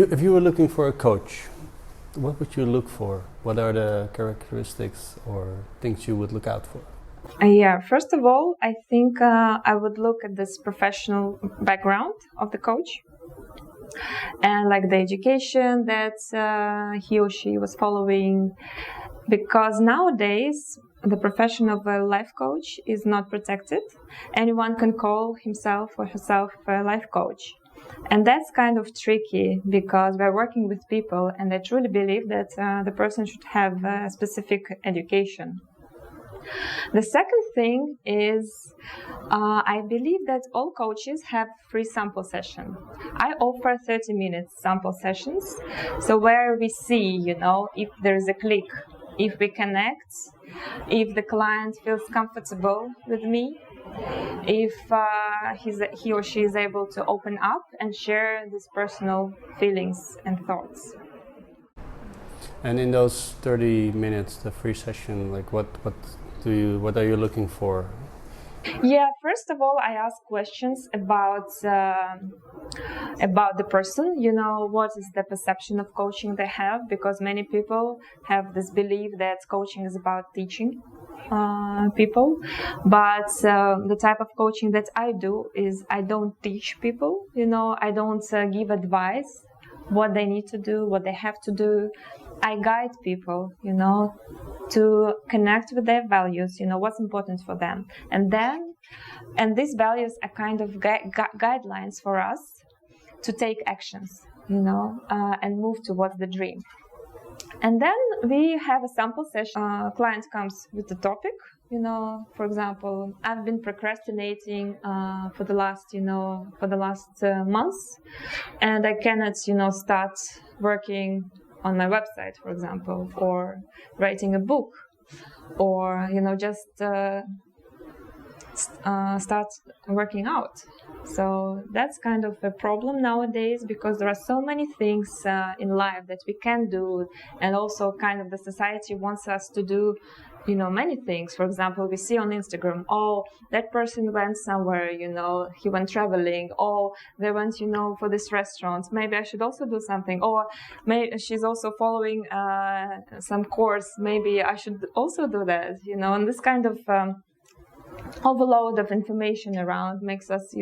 If you were looking for a coach, what would you look for? What are the characteristics or things you would look out for? Yeah, first of all, I think I would look at this professional background of the coach and like the education that he or she was following, because nowadays the profession of a life coach is not protected. Anyone can call himself or herself a life coach. And that's kind of tricky because we're working with people and I truly believe that the person should have a specific education. The second thing is I believe that all coaches have free sample session. I offer 30 minutes sample sessions, so where we see, if there's a click, if we connect, if the client feels comfortable with me, if he or she is able to open up and share these personal feelings and thoughts. And in those 30 minutes, the free session, like what are you looking for? Yeah, first of all, I ask questions about the person. What is the perception of coaching they have? Because many people have this belief that coaching is about teaching people, but the type of coaching that I do is I don't teach people. I don't give advice what they need to do, what they have to do. I guide people, to connect with their values, what's important for them. And these values are kind of guidelines for us to take actions, and move towards the dream. And then we have a sample session. Client comes with the topic, for example, I've been procrastinating for the last months, and I cannot, start working on my website, for example, or writing a book, or just start working out. So that's kind of a problem nowadays because there are so many things in life that we can do, and also kind of the society wants us to do many things. For example, we see on Instagram, that person went somewhere, he went traveling, they went, for this restaurant, maybe I should also do something, or maybe she's also following some course, maybe I should also do that, and this kind of overload of information around makes us,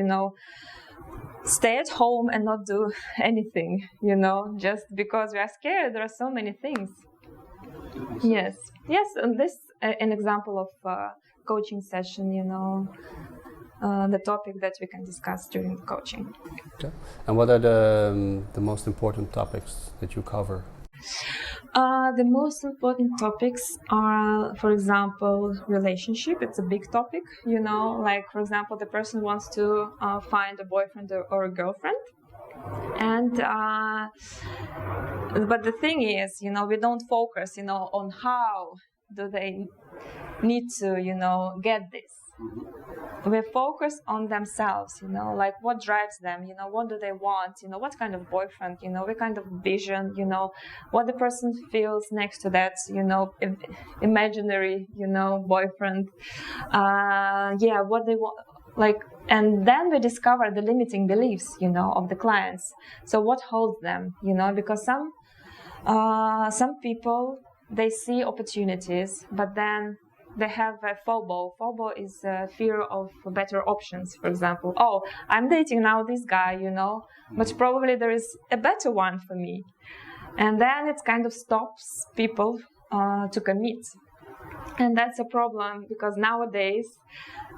stay at home and not do anything, just because we are scared. There are so many things. Yes, and this an example of coaching session, the topic that we can discuss during the coaching. Okay. And what are the most important topics that you cover? The most important topics are, for example, relationship. It's a big topic, like, for example, the person wants to find a boyfriend or a girlfriend. And but the thing is, we don't focus, on how do they need to, get this. We focus on themselves, like what drives them, what do they want, what kind of boyfriend, what kind of vision, what the person feels next to that, imaginary, boyfriend. What they want, like, and then we discover the limiting beliefs, of the clients. So what holds them, because some people, they see opportunities, but then they have a FOBO. FOBO is fear of better options. For example, I'm dating now this guy, but probably there is a better one for me. And then it kind of stops people to commit. And that's a problem because nowadays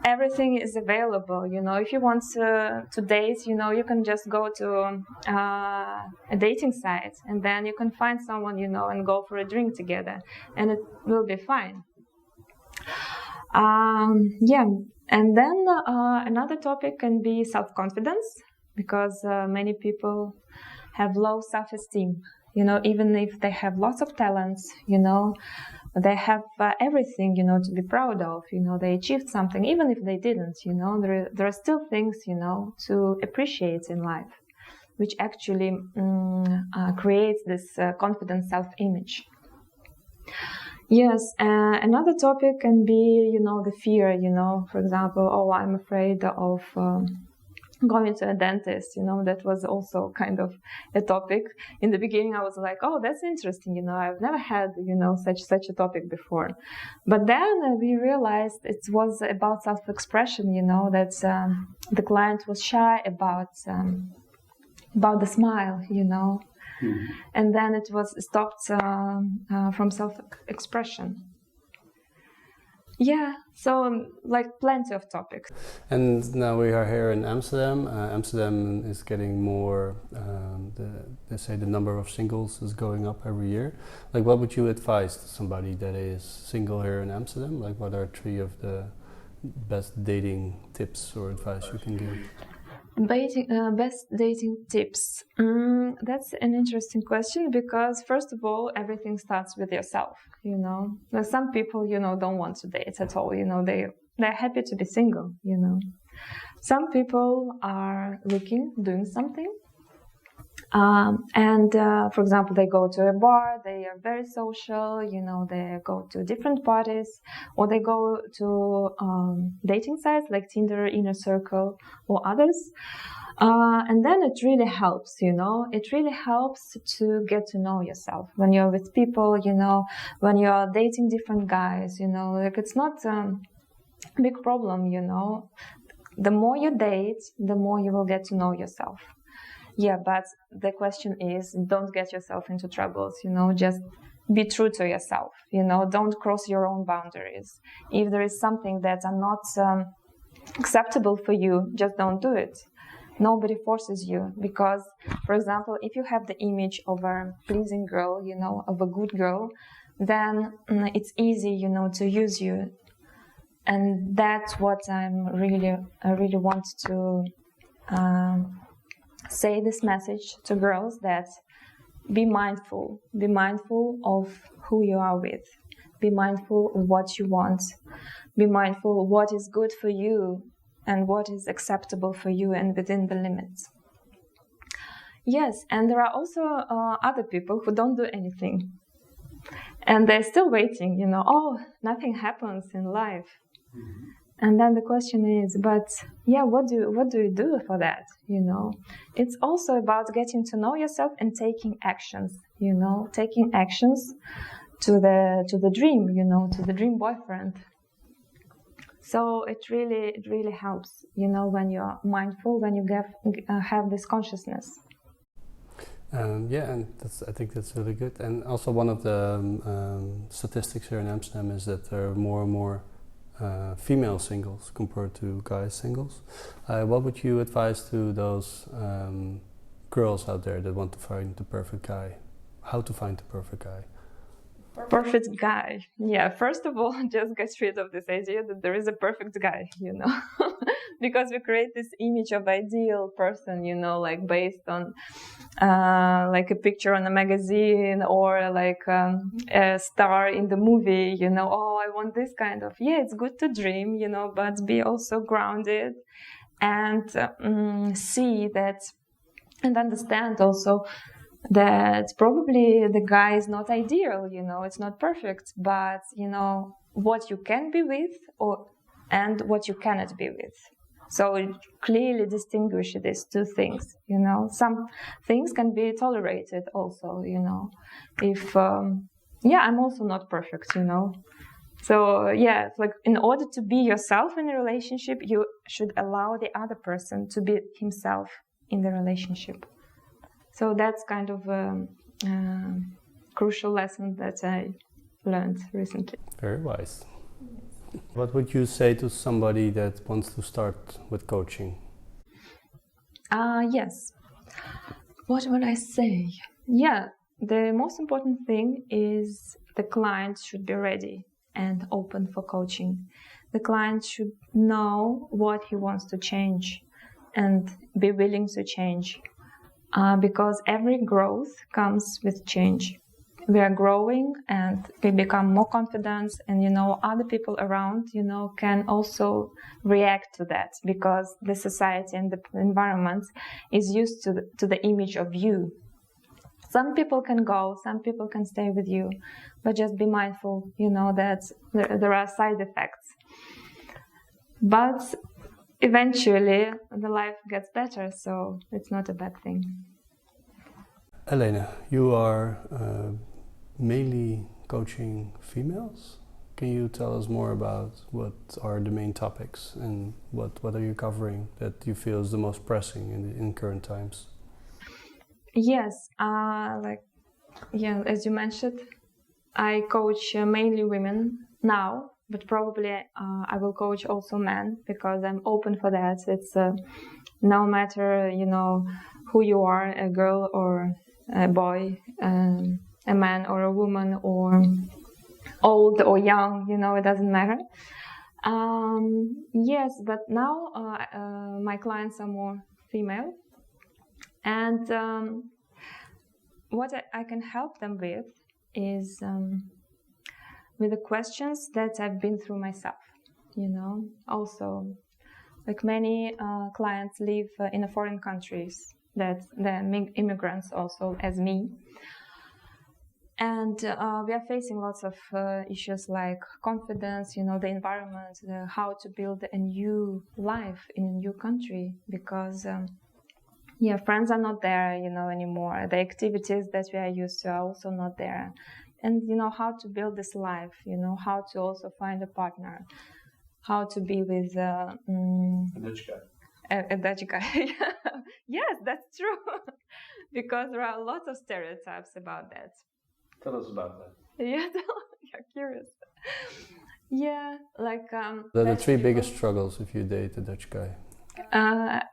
everything is available. If you want to date, you can just go to a dating site, and then you can find someone, and go for a drink together, and it will be fine. And then another topic can be self-confidence, because many people have low self-esteem. Even if they have lots of talents, they have everything, to be proud of. They achieved something, even if they didn't. There are still things, to appreciate in life, which actually creates this confident self-image. Yes, another topic can be, the fear, for example, I'm afraid of going to a dentist, that was also kind of a topic. In the beginning, I was like, oh, that's interesting, I've never had, such a topic before. But then we realized it was about self-expression, that the client was shy about the smile, and then it was stopped from self-expression. Yeah, so like plenty of topics. And now we are here in Amsterdam. Amsterdam is getting more, they say the number of singles is going up every year. Like, what would you advise to somebody that is single here in Amsterdam? Like, what are 3 of the best dating tips or advice you can give? Best dating tips. That's an interesting question because, first of all, everything starts with yourself. Now, some people, don't want to date at all. They're happy to be single. Some people are doing something. For example, they go to a bar, they are very social, they go to different parties, or they go to dating sites like Tinder, Inner Circle, or others. And then it really helps, it really helps to get to know yourself when you're with people, when you're dating different guys, like it's not a big problem, The more you date, the more you will get to know yourself. Yeah, but the question is, don't get yourself into troubles, just be true to yourself, don't cross your own boundaries. If there is something that are not acceptable for you, just don't do it. Nobody forces you because, for example, if you have the image of a pleasing girl, of a good girl, then it's easy, to use you. And that's what I really want to say this message to girls, that be mindful of who you are with, be mindful of what you want, be mindful of what is good for you and what is acceptable for you and within the limits. Yes, and there are also other people who don't do anything and they're still waiting, nothing happens in life. And then the question is, but yeah, what do you do for that? It's also about getting to know yourself and taking actions. Taking actions to the dream. To the dream boyfriend. So it really helps. When you're mindful, when you have this consciousness. Yeah, and I think that's really good. And also one of the statistics here in Amsterdam is that there are more and more female singles compared to guy singles. What would you advise to those girls out there that want to find the perfect guy? How to find the perfect guy? Perfect guy. Yeah, first of all, just get rid of this idea that there is a perfect guy, because we create this image of ideal person, like based on like a picture on a magazine or like a star in the movie, oh, I want this kind of, yeah, it's good to dream, but be also grounded and see that and understand also that probably the guy is not ideal, it's not perfect, but what you can be with and what you cannot be with. So clearly distinguish these two things, Some things can be tolerated also, If, I'm also not perfect, So yeah, like in order to be yourself in a relationship, you should allow the other person to be himself in the relationship. So that's kind of a crucial lesson that I learned recently. Very wise. What would you say to somebody that wants to start with coaching? Yes. What would I say? Yeah, the most important thing is the client should be ready and open for coaching. The client should know what he wants to change and be willing to change. Because every growth comes with change. We are growing and we become more confident, and other people around can also react to that, because the society and the environment is used to the image of you. Some people can go, some people can stay with you, but just be mindful that there are side effects. But eventually the life gets better, so it's not a bad thing. Elena, you are mainly coaching females. Can you tell us more about what are the main topics and what are you covering that you feel is the most pressing in current times? Yes, as you mentioned, I coach mainly women now, but probably I will coach also men because I'm open for that. It's no matter, who you are, a girl or a boy, a man or a woman, or old or young, it doesn't matter. Yes, but now my clients are more female, and what I can help them with is with the questions that I've been through myself, Also, like many clients live in foreign countries, that they're immigrants also as me. And we are facing lots of issues like confidence, the environment, how to build a new life in a new country, because friends are not there, anymore. The activities that we are used to are also not there. And, how to build this life, how to also find a partner, how to be with a Dutch guy. A Dutch guy. Yes, that's true. Because there are lots of stereotypes about that. Tell us about that. Yeah, you're curious. Yeah, like... the three biggest struggles if you date a Dutch guy.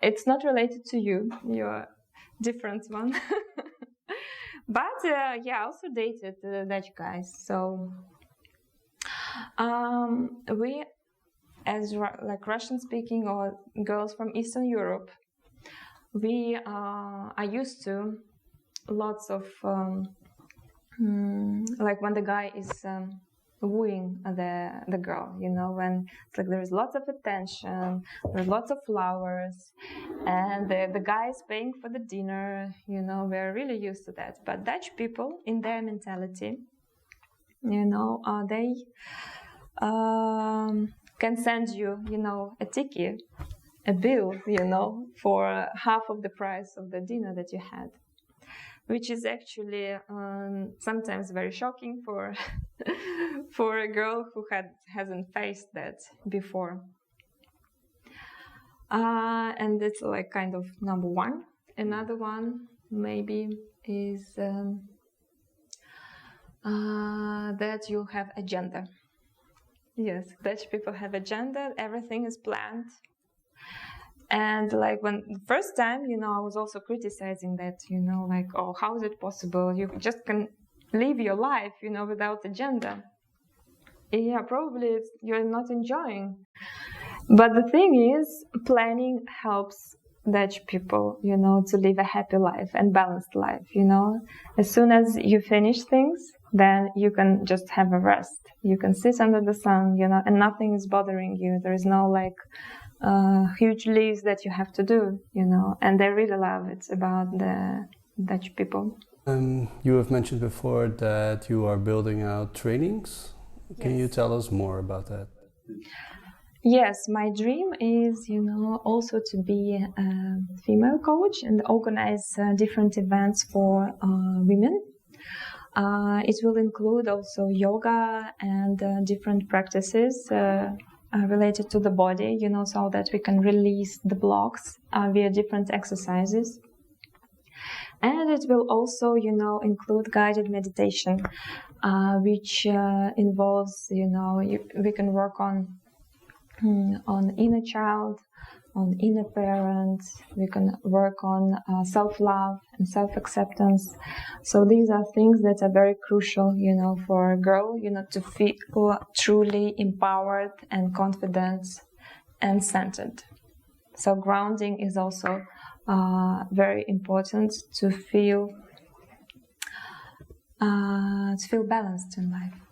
It's not related to you. You're a different one. But I also dated Dutch guys. So we, as Russian-speaking or girls from Eastern Europe, we are used to lots of like when the guy is wooing the girl, when it's like there is lots of attention, there's lots of flowers, and the guy is paying for the dinner, we're really used to that. But Dutch people, in their mentality, they can send you, a ticket, a bill, for half of the price of the dinner that you had, which is actually sometimes very shocking for for a girl who hasn't faced that before. And it's like kind of number one. Another one maybe is that you have agenda. Yes, Dutch people have agenda. Everything is planned. And like when the first time, I was also criticizing that, like, oh, how is it possible? You just can live your life, without agenda. Yeah, probably you're not enjoying. But the thing is, planning helps Dutch people, to live a happy life and balanced life, As soon as you finish things, then you can just have a rest. You can sit under the sun, and nothing is bothering you. There is no like huge leaves that you have to do, and they really love it about the Dutch people. You have mentioned before that you are building out trainings. Can you tell us more about that? Yes, my dream is, also to be a female coach and organize different events for women. It will include also yoga and different practices related to the body, so that we can release the blocks via different exercises. And it will also, include guided meditation, which involves, we can work on inner child, on inner parent. We can work on self-love and self-acceptance. So these are things that are very crucial, for a girl, to feel truly empowered and confident and centered. So grounding is also very important to feel balanced in life.